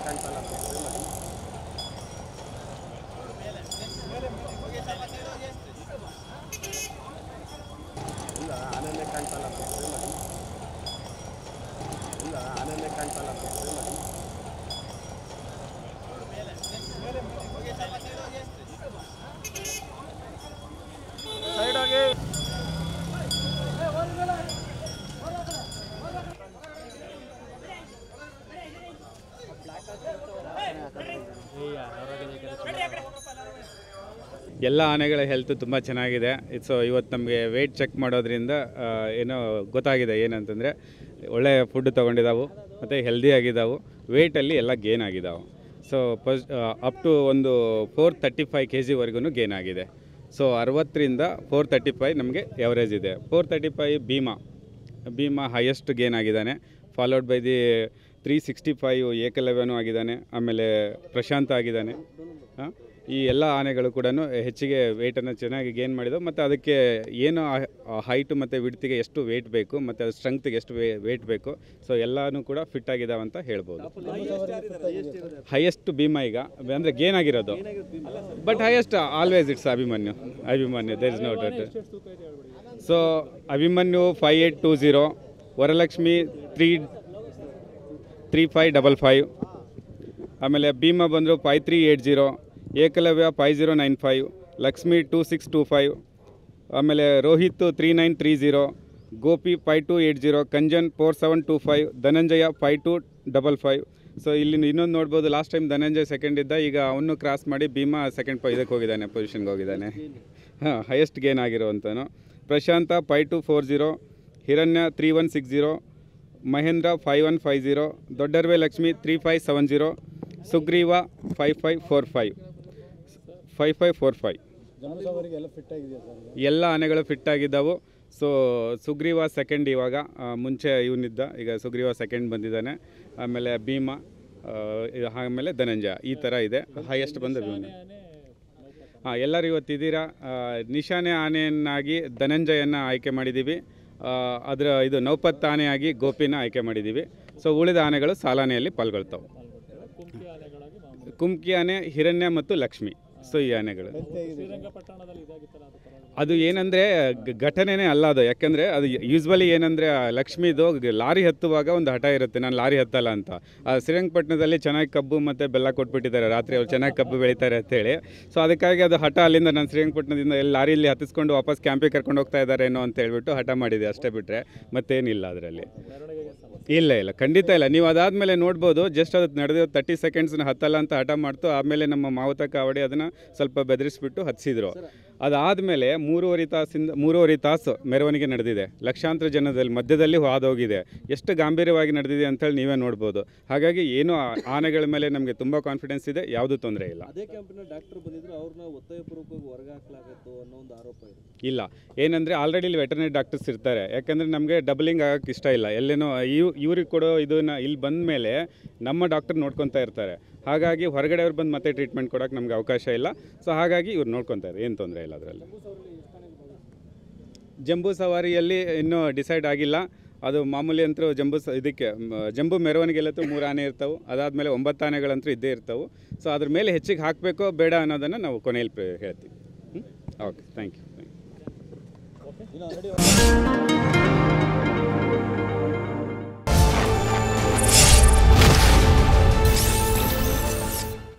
ಕಾಣ್ತಲ್ಲ ಇಲ್ಲ ಆನೆನೇ ಕಾಣ್ತಲ್ಲ ಇಲ್ಲ ಆನೆನೇ ಕಾಣ್ತಲ್ಲ ಸೈಡ್ ಆಗಿ ಎಲ್ಲ ಆನೆಗಳ ಹೆಲ್ತ್ ತುಂಬ ಚೆನ್ನಾಗಿದೆ. ಸೊ ಇವತ್ತು ನಮಗೆ ವೆಯ್ಟ್ ಚೆಕ್ ಮಾಡೋದ್ರಿಂದ ಏನೋ ಗೊತ್ತಾಗಿದೆ ಏನಂತಂದರೆ ಒಳ್ಳೆಯ ಫುಡ್ ತೊಗೊಂಡಿದ್ದಾವೆ ಮತ್ತು ಹೆಲ್ದಿ ಆಗಿದ್ದಾವೆ, ವೆಯ್ಟಲ್ಲಿ ಎಲ್ಲ ಗೇನ್ ಆಗಿದ್ದಾವೆ. ಸೊ ಅಪ್ ಟು ಒಂದು 435 kg ಗೇನ್ ಆಗಿದೆ. ಸೊ 60ರಿಂದ 435 ನಮಗೆ ಎವರೇಜ್ ಇದೆ. 435 ಭೀಮಾ ಹೈಯೆಸ್ಟ್ ಗೇನ್ ಆಗಿದ್ದಾನೆ, ಫಾಲೋಡ್ ಬೈ ದಿ 365 ಏಕಲವ್ಯನೂ ಆಗಿದ್ದಾನೆ, ಆಮೇಲೆ ಪ್ರಶಾಂತ ಆಗಿದ್ದಾನೆ. ಈ ಎಲ್ಲ ಆನೆಗಳು ಕೂಡ ಹೆಚ್ಚಿಗೆ ವೆಯ್ಟನ್ನು ಚೆನ್ನಾಗಿ ಗೇನ್ ಮಾಡಿದವು. ಮತ್ತು ಅದಕ್ಕೆ ಏನು ಹೈಟು ಮತ್ತು ವಿಡ್ತಿಗೆ ಎಷ್ಟು ವೆಯ್ಟ್ ಬೇಕು ಮತ್ತು ಅದು ಸ್ಟ್ರೆಂಗ್ತಿಗೆ ಎಷ್ಟು ವೆಯ್ಟ್ ಬೇಕು, ಸೊ ಎಲ್ಲನೂ ಕೂಡ ಫಿಟ್ ಆಗಿದ್ದಾವೆ ಅಂತ ಹೇಳ್ಬೋದು. ಹೈಯೆಸ್ಟ್ ಭೀಮಾ ಈಗ ಅಂದರೆ ಗೇನ್ ಆಗಿರೋದು, but highest always it's Abhimanyu. There is no doubt. So Abhimanyu 5820, Varalakshmi 3555, ಆಮೇಲೆ ಭೀಮಾ ಬಂದರು 5380, ಏಕಲವ್ಯ 5095, ಲಕ್ಷ್ಮಿ 2625, ಆಮೇಲೆ ರೋಹಿತ್ 3930, ಗೋಪಿ 5280, ಕಂಜನ್ 4725, ಧನಂಜಯ 5255. ಸೊ ಇಲ್ಲಿ ಇನ್ನೊಂದು ನೋಡ್ಬೋದು, ಲಾಸ್ಟ್ ಟೈಮ್ ಧನಂಜಯ ಸೆಕೆಂಡ್ ಇದ್ದ, ಈಗ ಅವನು ಕ್ರಾಸ್ ಮಾಡಿ ಭೀಮಾ ಸೆಕೆಂಡ್ ಇದಕ್ಕೆ ಹೋಗಿದ್ದಾನೆ, ಪೊಸಿಷನ್ಗೆ ಹೋಗಿದ್ದಾನೆ. ಹೈಯೆಸ್ಟ್ ಗೇನ್ ಆಗಿರೋವಂಥನು. ಪ್ರಶಾಂತ 5240, ಹಿರಣ್ಯ 3160, ಮಹೇಂದ್ರ 5150, ದೊಡ್ಡರ್ವೆ ಲಕ್ಷ್ಮಿ 3570, ಸುಗ್ರೀವ 5545. ಎಲ್ಲ ಆನೆಗಳು ಫಿಟ್ ಆಗಿದ್ದಾವೆ. ಸೊ ಸುಗ್ರೀವ ಸೆಕೆಂಡ್, ಇವಾಗ ಮುಂಚೆ ಇವನಿದ್ದ, ಈಗ ಸುಗ್ರೀವ ಸೆಕೆಂಡ್ ಬಂದಿದ್ದಾನೆ. ಆಮೇಲೆ ಭೀಮಾ, ಆಮೇಲೆ ಧನಂಜಯ, ಈ ಥರ ಇದೆ. ಹೈಯೆಸ್ಟ್ ಬಂದ ಭೀಮಾ. ಎಲ್ಲರೂ ಇವತ್ತಿದ್ದೀರಾ. ನಿಶಾನೆ ಆನೆಯನ್ನಾಗಿ ಧನಂಜಯನ ಆಯ್ಕೆ ಮಾಡಿದ್ದೀವಿ. ಇದು ನೌಪತ್ ಆನೆಯಾಗಿ ಗೋಪಿನ ಆಯ್ಕೆ ಮಾಡಿದ್ದೀವಿ. ಸೊ ಉಳಿದ ಆನೆಗಳು ಸಾಲಾನೆಯಲ್ಲಿ ಪಾಲ್ಗೊಳ್ತಾವೆ. ಕುಮ್ಕಿ ಆನೆ, ಹಿರಣ್ಯ ಮತ್ತು ಲಕ್ಷ್ಮಿ. ಸೊ ಈ ಆನೆಗಳು ಅದು ಏನಂದರೆ ಘಟನೆನೇ ಅಲ್ಲ ಅದು. ಯಾಕೆಂದರೆ ಅದು ಯೂಸ್ವಲಿ ಏನಂದರೆ ಲಕ್ಷ್ಮಿದು ಲಾರಿ ಹತ್ತುವಾಗ ಒಂದು ಹಠ ಇರುತ್ತೆ, ನಾನು ಲಾರಿ ಹತ್ತಲ್ಲ ಅಂತ. ಶ್ರೀರಂಗಪಟ್ಟಣದಲ್ಲಿ ಚೆನ್ನಾಗಿ ಕಬ್ಬು ಮತ್ತು ಬೆಲ್ಲ ಕೊಟ್ಬಿಟ್ಟಿದ್ದಾರೆ, ರಾತ್ರಿ ಅವ್ರು ಚೆನ್ನಾಗಿ ಕಬ್ಬು ಬೆಳೀತಾರೆ ಅಂತೇಳಿ. ಸೊ ಅದಕ್ಕಾಗಿ ಅದು ಹಠ, ಅಲ್ಲಿಂದ ನಾನು ಶ್ರೀರಂಗಪಟ್ಟಣದಿಂದ ಎಲ್ಲಿ ಲಾರಿಯಲ್ಲಿ ಹತ್ತಿಸ್ಕೊಂಡು ವಾಪಸ್ ಕ್ಯಾಂಪಿಗೆ ಕರ್ಕೊಂಡು ಹೋಗ್ತಾ ಇದ್ದಾರೇನೋ ಅಂತ ಹೇಳ್ಬಿಟ್ಟು ಹಠ ಮಾಡಿದೆ, ಅಷ್ಟೇ ಬಿಟ್ಟರೆ ಮತ್ತೇನಿಲ್ಲ ಅದರಲ್ಲಿ. ಇಲ್ಲ ಖಂಡಿತ ಇಲ್ಲ. ನೀವು ಅದಾದಮೇಲೆ ನೋಡ್ಬೋದು, ಜಸ್ಟ್ ಅದು ನಡೆದಿರೋ 30 ಸೆಕೆಂಡ್ಸ್ನ ಹತ್ತಲ್ಲ ಅಂತ ಹಠ ಮಾಡ್ತು. ಆಮೇಲೆ ನಮ್ಮ ಮಾವುತ ಕಾವಡಿ ಅದನ್ನು ಸ್ವಲ್ಪ ಬೆದರಿಸ್ಬಿಟ್ಟು ಹತ್ತಿಸಿದ್ರು. ಅದಾದಮೇಲೆ 3.5 ತಾಸು ಮೆರವಣಿಗೆ ನಡೆದಿದೆ. ಲಕ್ಷಾಂತರ ಜನದಲ್ಲಿ ಮಧ್ಯದಲ್ಲಿ ಹಾದೋಗಿದೆ. ಎಷ್ಟು ಗಾಂಭೀರ್ಯವಾಗಿ ನಡೆದಿದೆ ಅಂತೇಳಿ ನೀವೇ ನೋಡ್ಬೋದು. ಹಾಗಾಗಿ ಏನು ಆನೆಗಳ ಮೇಲೆ ನಮಗೆ ತುಂಬ ಕಾನ್ಫಿಡೆನ್ಸ್ ಇದೆ, ಯಾವುದೂ ತೊಂದರೆ ಇಲ್ಲ. ಅದೇ ಕ್ಯಾಂಪಿನ ಡಾಕ್ಟರ್ ಬಂದಿದ್ರು, ಅವ್ರನ್ನ ಒತ್ತಾಯಪೂರ್ವಕವಾಗಿ ಹೊರಗೆ ಹಾಕಲಾಗಿತ್ತು ಅನ್ನೋ ಒಂದು ಆರೋಪ ಇದೆ. ಇಲ್ಲ, ಏನಂದರೆ ಆಲ್ರೆಡಿ ಇಲ್ಲಿ ವೆಟರ್ನರಿ ಡಾಕ್ಟರ್ಸ್ ಇರ್ತಾರೆ. ಯಾಕಂದರೆ ನಮಗೆ ಡಬಲಿಂಗ್ ಆಗೋಕ್ಕೆ ಇಷ್ಟ ಇಲ್ಲ. ಎಲ್ಲೇನೋ ಇವ್ರಿಗೆ ಕೊಡೋ ಇದನ್ನು ಇಲ್ಲಿ ಬಂದ ಮೇಲೆ ನಮ್ಮ ಡಾಕ್ಟರ್ ನೋಡ್ಕೊತಾ ಇರ್ತಾರೆ. ಹಾಗಾಗಿ ಹೊರಗಡೆ ಅವ್ರು ಬಂದು ಮತ್ತೆ ಟ್ರೀಟ್ಮೆಂಟ್ ಕೊಡೋಕ್ಕೆ ನಮಗೆ ಅವಕಾಶ ಇಲ್ಲ. ಸೊ ಹಾಗಾಗಿ ಇವ್ರು ನೋಡ್ಕೊತಾರೆ, ಏನು ತೊಂದರೆ ಇಲ್ಲ ಅದರಲ್ಲಿ. ಜಂಬೂ ಸವಾರಿಯಲ್ಲಿ ಇನ್ನೂ ಡಿಸೈಡ್ ಆಗಿಲ್ಲ. ಅದು ಮಾಮೂಲಿ ಅಂತೂ ಜಂಬೂ ಮೆರವಣಿಗೆಲ್ಲಂತೂ 3 ಆನೆ ಇರ್ತವೆ. ಅದಾದಮೇಲೆ 9 ಆನೆಗಳಂತೂ ಇದ್ದೇ ಇರ್ತವೆ. ಸೊ ಅದ್ರ ಮೇಲೆ ಹೆಚ್ಚಿಗೆ ಹಾಕಬೇಕೋ ಬೇಡ ಅನ್ನೋದನ್ನು ನಾವು ಕೊನೆಯಲ್ಲಿ ಹೇಳ್ತೀವಿ. Okay, thank you.